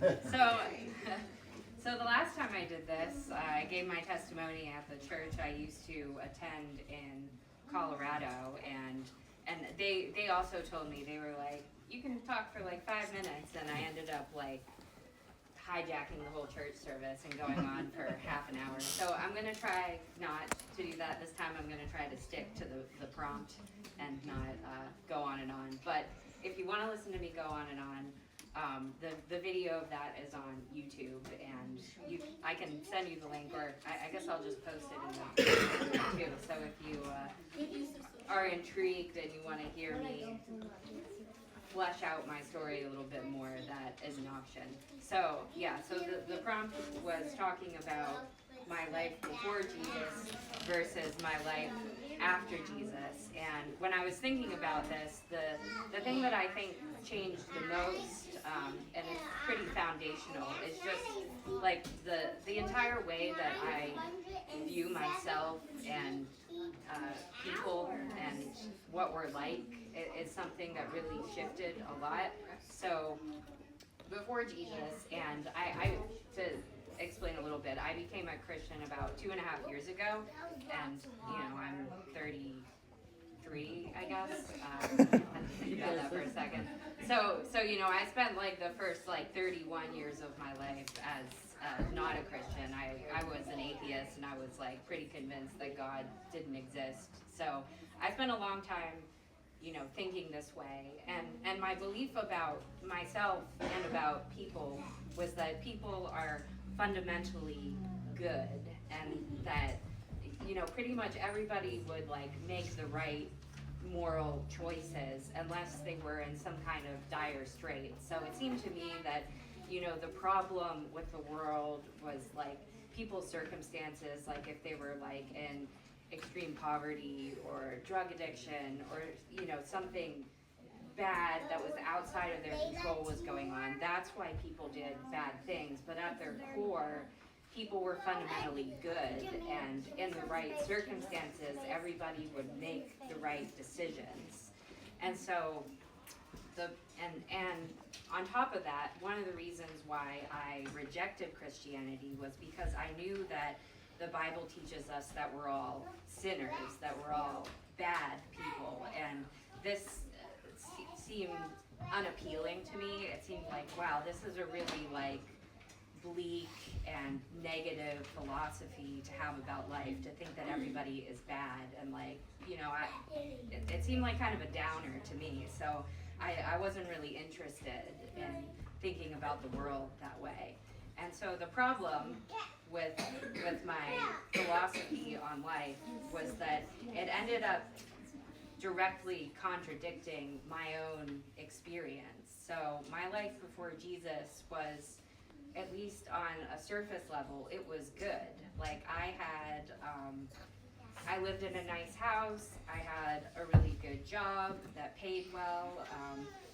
So the last time I did this, I gave my testimony at the church I used to attend in Colorado, and they also told me, they were like, you can talk for like 5 minutes, and I ended up like hijacking the whole church service and going on for half an hour. So I'm going to try not to do that this time. I'm going to try to stick to the prompt and not go on and on. But if you want to listen to me go on and on, the video of that is on YouTube, and I can send you the link, or I guess I'll just post it in the too. So if you are intrigued and you want to hear me flesh out my story a little bit more, that is an option. So yeah, so the prompt was talking about my life before Jesus versus my life after Jesus. And when I was thinking about this, the thing that I think changed the most, and it's pretty foundational, is just like the entire way that I view myself and people and what we're like. It's something that really shifted a lot. So before Jesus, and I to explain a little bit, I became a Christian about 2.5 years ago, and I'm 33, I guess. I had to think about that for a second. So I spent like the first like 31 years of my life as not a Christian. I was an atheist, and I was like pretty convinced that God didn't exist. So I spent a long time thinking this way, and my belief about myself and about people was that people are fundamentally good, and that pretty much everybody would like make the right moral choices unless they were in some kind of dire strait. So it seemed to me that the problem with the world was like people's circumstances, like if they were like in extreme poverty or drug addiction, or something bad that was outside of their control was going on. That's why people did bad things. But at their core, people were fundamentally good, and in the right circumstances, everybody would make the right decisions. And so and on top of that, one of the reasons why I rejected Christianity was because I knew that the Bible teaches us that we're all sinners, that we're all bad people, and this seemed unappealing to me. It seemed like, wow, this is a really like bleak and negative philosophy to have about life, to think that everybody is bad, and like it seemed like kind of a downer to me. So I wasn't really interested in thinking about the world that way. And so the problem with my philosophy on life was that it ended up directly contradicting my own experience. So my life before Jesus was, at least on a surface level, it was good. Like I lived in a nice house. I had a really good job that paid well.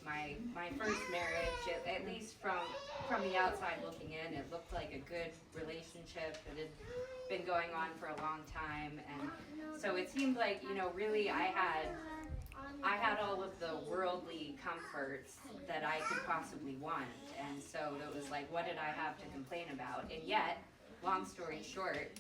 My first marriage, at least from the outside looking in, it looked like a good relationship. It had been going on for a long time, and so it seemed like really I had all of the worldly comforts that I could possibly want, and so it was like, what did I have to complain about? And yet, long story short,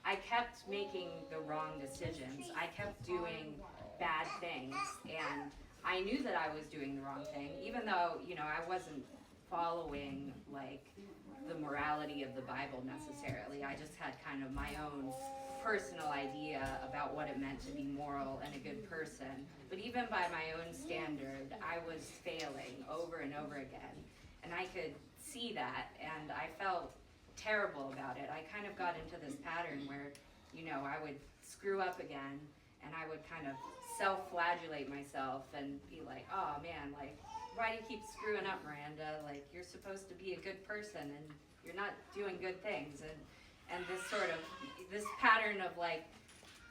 I kept making the wrong decisions. I kept doing bad things, and I knew that I was doing the wrong thing, even though, I wasn't following like the morality of the Bible necessarily. I just had kind of my own personal idea about what it meant to be moral and a good person. But even by my own standard, I was failing over and over again. And I could see that, and I felt terrible about it. I kind of got into this pattern where, I would screw up again, and I would kind of self-flagellate myself and be like, oh man, like, why do you keep screwing up, Miranda? Like, you're supposed to be a good person, and you're not doing good things. And this pattern of like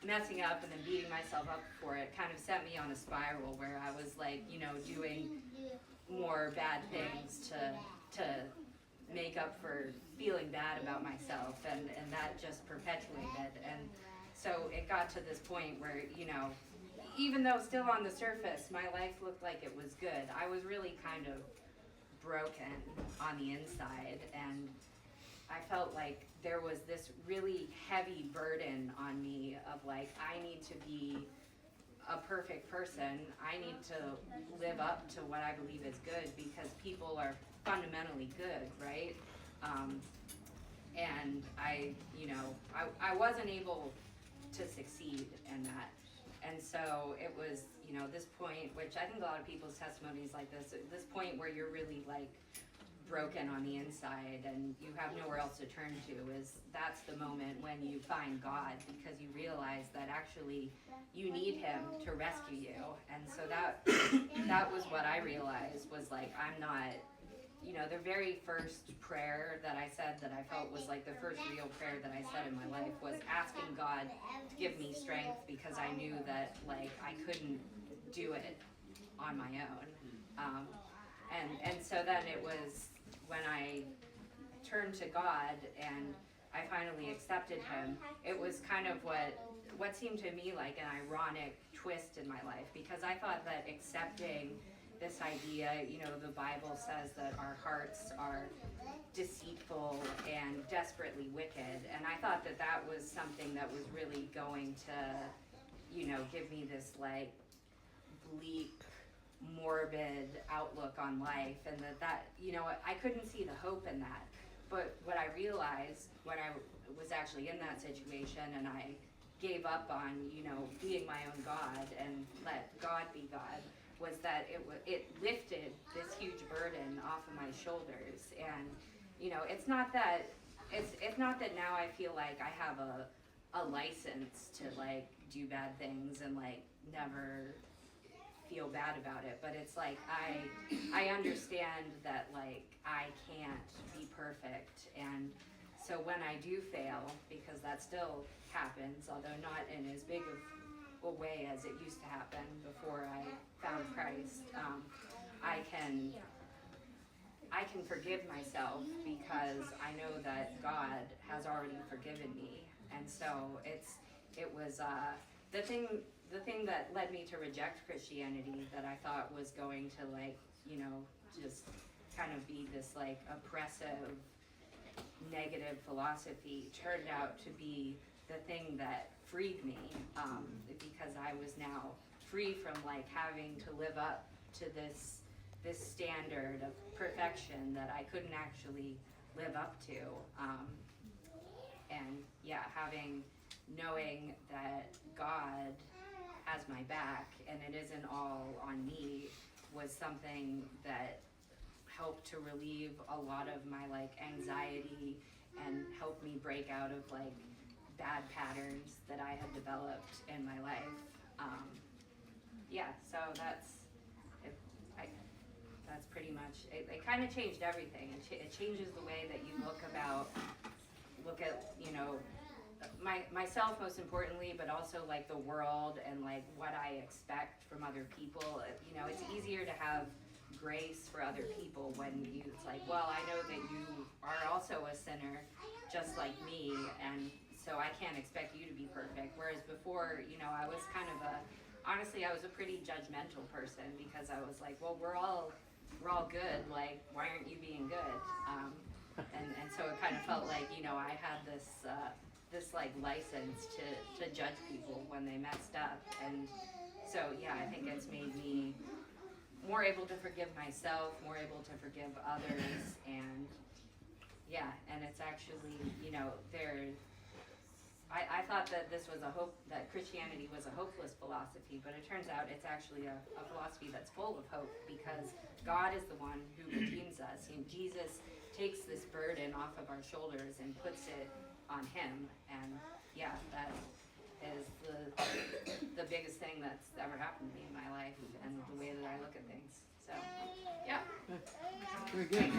messing up and then beating myself up for it kind of set me on a spiral where I was like, doing more bad things to make up for feeling bad about myself, and that just perpetuated. And so it got to this point where, even though still on the surface my life looked like it was good, I was really kind of broken on the inside, and I felt like there was this really heavy burden on me of like, I need to be a perfect person. I need to live up to what I believe is good, because people are fundamentally good, right? And I wasn't able to succeed in that. And so it was, this point, which I think a lot of people's testimonies like this point where you're really like broken on the inside and you have nowhere else to turn to, that's the moment when you find God, because you realize that actually you need him to rescue you. And so that was what I realized, was like, I'm not, the very first prayer that I said that I felt was like the first real prayer that I said in my life was asking God to give me strength, because I knew that like I couldn't do it on my own. And so then it was when I turned to God and I finally accepted him, it was kind of what seemed to me like an ironic twist in my life, because I thought that accepting this idea, the Bible says that our hearts are deceitful and desperately wicked, and I thought that was something that was really going to, give me this like bleak, morbid outlook on life, and that I couldn't see the hope in that. But what I realized when I was actually in that situation and I gave up on being my own God and let God be God, was that it lifted this huge burden off of my shoulders. And it's not that now I feel like I have a license to like do bad things and like never feel bad about it, but it's like I understand that like I can't be perfect, and so when I do fail, because that still happens, although not in as big of a way as it used to happen before I found Christ, I can forgive myself, because I know that God has already forgiven me. And so it was the thing that led me to reject Christianity, that I thought was going to like, just kind of be this like oppressive, negative philosophy, turned out to be the thing that freed me, because I was now free from like having to live up to this standard of perfection that I couldn't actually live up to. And yeah, knowing that God has my back and it isn't all on me, was something that helped to relieve a lot of my like anxiety and helped me break out of like bad patterns that I had developed in my life. So that's pretty much it. It kind of changed everything. It changes the way that you look at myself most importantly, but also like the world and like what I expect from other people. It's easier to have grace for other people when it's like, well, I know that you are also a sinner just like me, and so I can't expect you to be perfect. Whereas before, I was honestly, I was a pretty judgmental person, because I was like, well, we're all good, like, why aren't you being good? And so it kind of felt like, I had this like license to judge people when they messed up. And so yeah, I think it's made me more able to forgive myself, more able to forgive others, and yeah, and it's actually, I thought that that Christianity was a hopeless philosophy, but it turns out it's actually a philosophy that's full of hope, because God is the one who redeems us, and Jesus takes this burden off of our shoulders and puts it on him. And yeah, that is the biggest thing that's ever happened to me in my life, and the way that I look at things. So yeah. Very good.